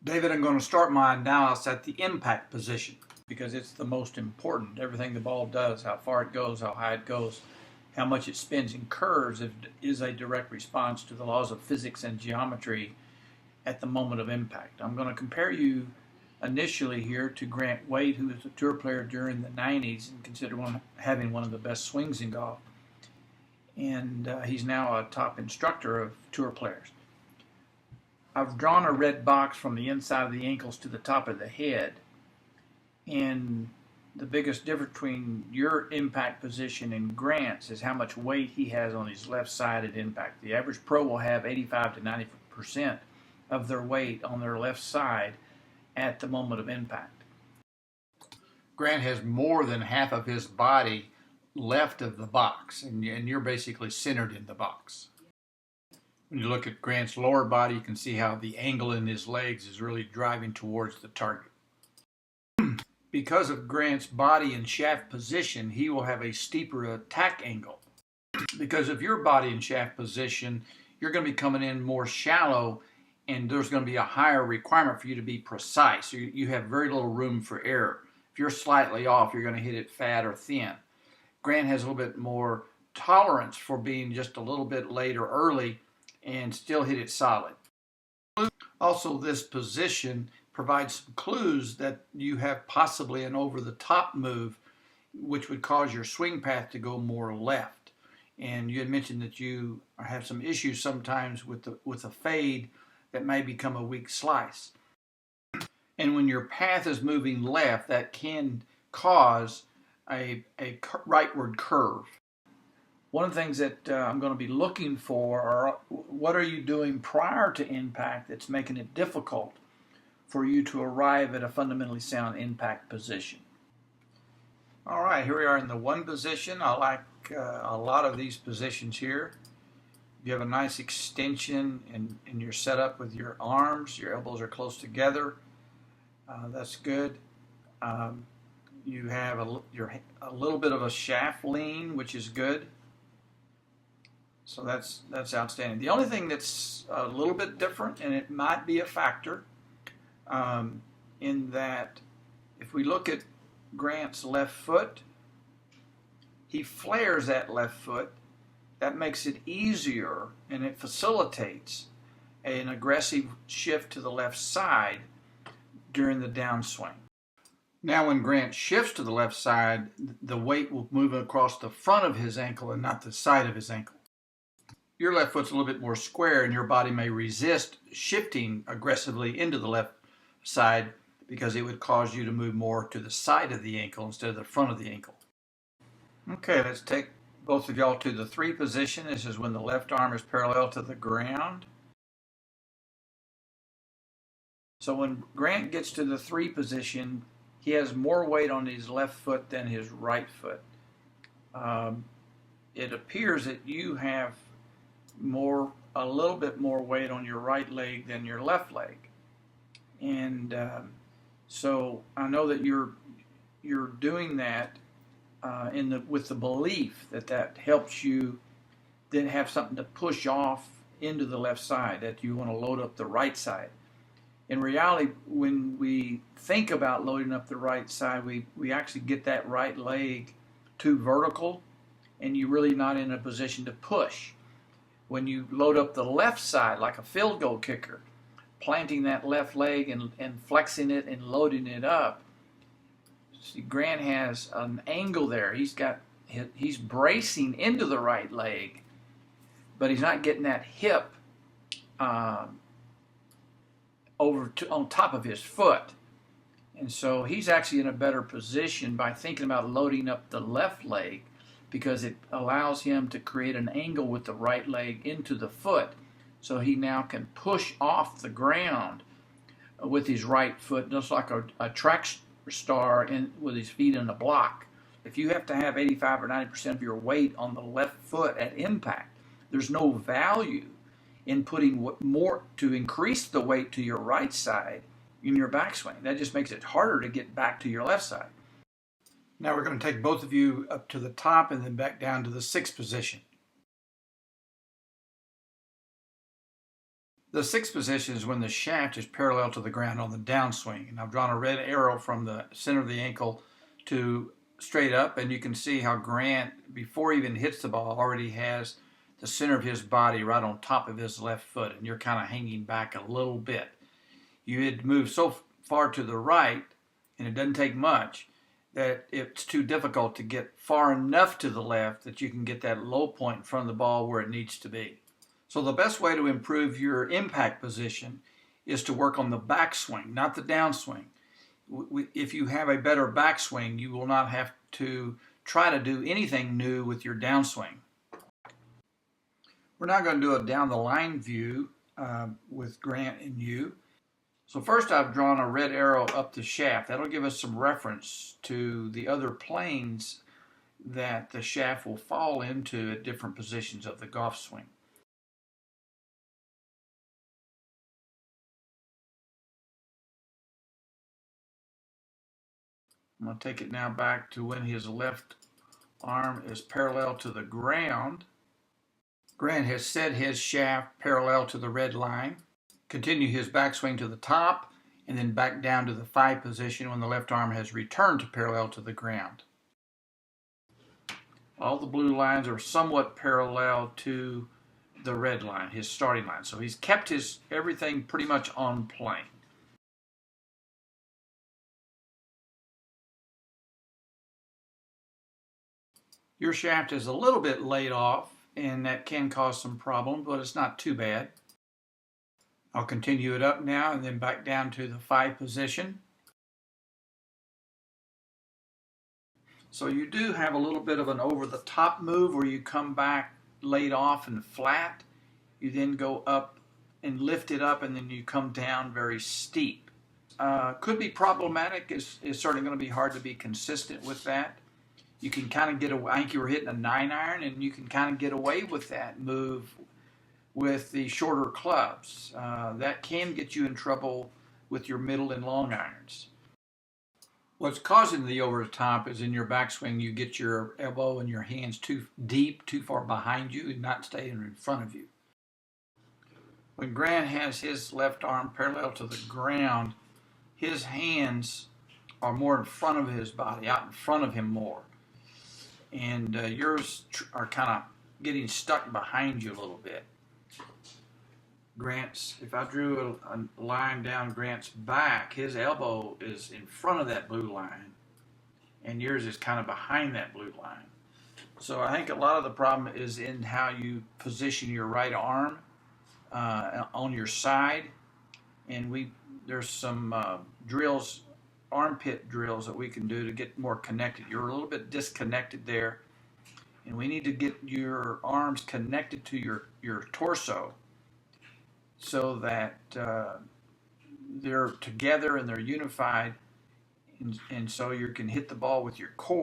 David, I'm going to start my analysis at the impact position because it's the most important. Everything the ball does, how far it goes, how high it goes, how much it spins in curves is a direct response to the laws of physics and geometry at the moment of impact. I'm going to compare you initially here to Grant Wade, who was a tour player during the 90s and considered having one of the best swings in golf. And he's now a top instructor of tour players. I've drawn a red box from the inside of the ankles to the top of the head. And the biggest difference between your impact position and Grant's is how much weight he has on his left side at impact. The average pro will have 85 to 90% of their weight on their left side at the moment of impact. Grant has more than half of his body left of the box, and you're basically centered in the box. When you look at Grant's lower body, you can see how the angle in his legs is really driving towards the target. Because of Grant's body and shaft position, he will have a steeper attack angle. Because of your body and shaft position, you're going to be coming in more shallow, and there's going to be a higher requirement for you to be precise. You have very little room for error. If you're slightly off, you're going to hit it fat or thin. Grant has a little bit more tolerance for being just a little bit late or early and still hit it solid. Also, this position provides some clues that you have possibly an over-the-top move, which would cause your swing path to go more left. And you had mentioned that you have some issues sometimes with a fade that may become a weak slice. And when your path is moving left, that can cause a rightward curve. One of the things that I'm going to be looking for are what are you doing prior to impact that's making it difficult for you to arrive at a fundamentally sound impact position. All right, here we are in the one position. I like a lot of these positions here. You have a nice extension in your setup with your arms. Your elbows are close together. That's good. You have a little bit of a shaft lean, which is good. So that's outstanding. The only thing that's a little bit different, and it might be a factor, in that if we look at Grant's left foot, he flares that left foot. That makes it easier and it facilitates an aggressive shift to the left side during the downswing. Now when Grant shifts to the left side, the weight will move across the front of his ankle and not the side of his ankle. Your left foot's a little bit more square and your body may resist shifting aggressively into the left side because it would cause you to move more to the side of the ankle instead of the front of the ankle. Okay, let's take both of y'all to the 3 position. This is when the left arm is parallel to the ground. So when Grant gets to the 3 position, he has more weight on his left foot than his right foot. It appears that you have a little bit more weight on your right leg than your left leg, and so I know that you're doing that with the belief that helps you then have something to push off into the left side, that you want to load up the right side. In reality, when we think about loading up the right side, we actually get that right leg too vertical, and you're really not in a position to push. When you load up the left side like a field goal kicker, planting that left leg and flexing it and loading it up, see, Grant has an angle there. He's bracing into the right leg, but he's not getting that hip on top of his foot. And so he's actually in a better position by thinking about loading up the left leg, because it allows him to create an angle with the right leg into the foot, so he now can push off the ground with his right foot, just like a track star with his feet in a block. If you have to have 85 or 90% of your weight on the left foot at impact, there's no value in putting more to increase the weight to your right side in your backswing. That just makes it harder to get back to your left side. Now we're going to take both of you up to the top and then back down to the 6th position. The sixth position is when the shaft is parallel to the ground on the downswing. And I've drawn a red arrow from the center of the ankle to straight up, and you can see how Grant, before he even hits the ball, already has the center of his body right on top of his left foot, and you're kind of hanging back a little bit. You had moved so far to the right, and it doesn't take much, that it's too difficult to get far enough to the left that you can get that low point in front of the ball where it needs to be. So the best way to improve your impact position is to work on the backswing, not the downswing. If you have a better backswing, you will not have to try to do anything new with your downswing. We're now going to do a down the line view with Grant and you. So first I've drawn a red arrow up the shaft. That'll give us some reference to the other planes that the shaft will fall into at different positions of the golf swing. I'm going to take it now back to when his left arm is parallel to the ground. Grant has set his shaft parallel to the red line. Continue his backswing to the top and then back down to the 5 position when the left arm has returned to parallel to the ground. All the blue lines are somewhat parallel to the red line, his starting line. So he's kept his everything pretty much on plane. Your shaft is a little bit laid off, and that can cause some problems, but it's not too bad. I'll continue it up now and then back down to the 5 position. So you do have a little bit of an over-the-top move where you come back laid off and flat. You then go up and lift it up, and then you come down very steep. Could be problematic. It's certainly going to be hard to be consistent with that. You can kind of get away. I think you were hitting a 9-iron, and you can kind of get away with that move with the shorter clubs. That can get you in trouble with your middle and long irons. What's causing the over the top is in your backswing, you get your elbow and your hands too deep, too far behind you, and not staying in front of you. When Grant has his left arm parallel to the ground, his hands are more in front of his body, out in front of him more. And yours are kind of getting stuck behind you a little bit. Grant's, if I drew a line down Grant's back, his elbow is in front of that blue line, and yours is kind of behind that blue line. So I think a lot of the problem is in how you position your right arm on your side, and there's some drills, armpit drills that we can do to get more connected. You're a little bit disconnected there, and we need to get your arms connected to your torso so that they're together and they're unified, and so you can hit the ball with your core.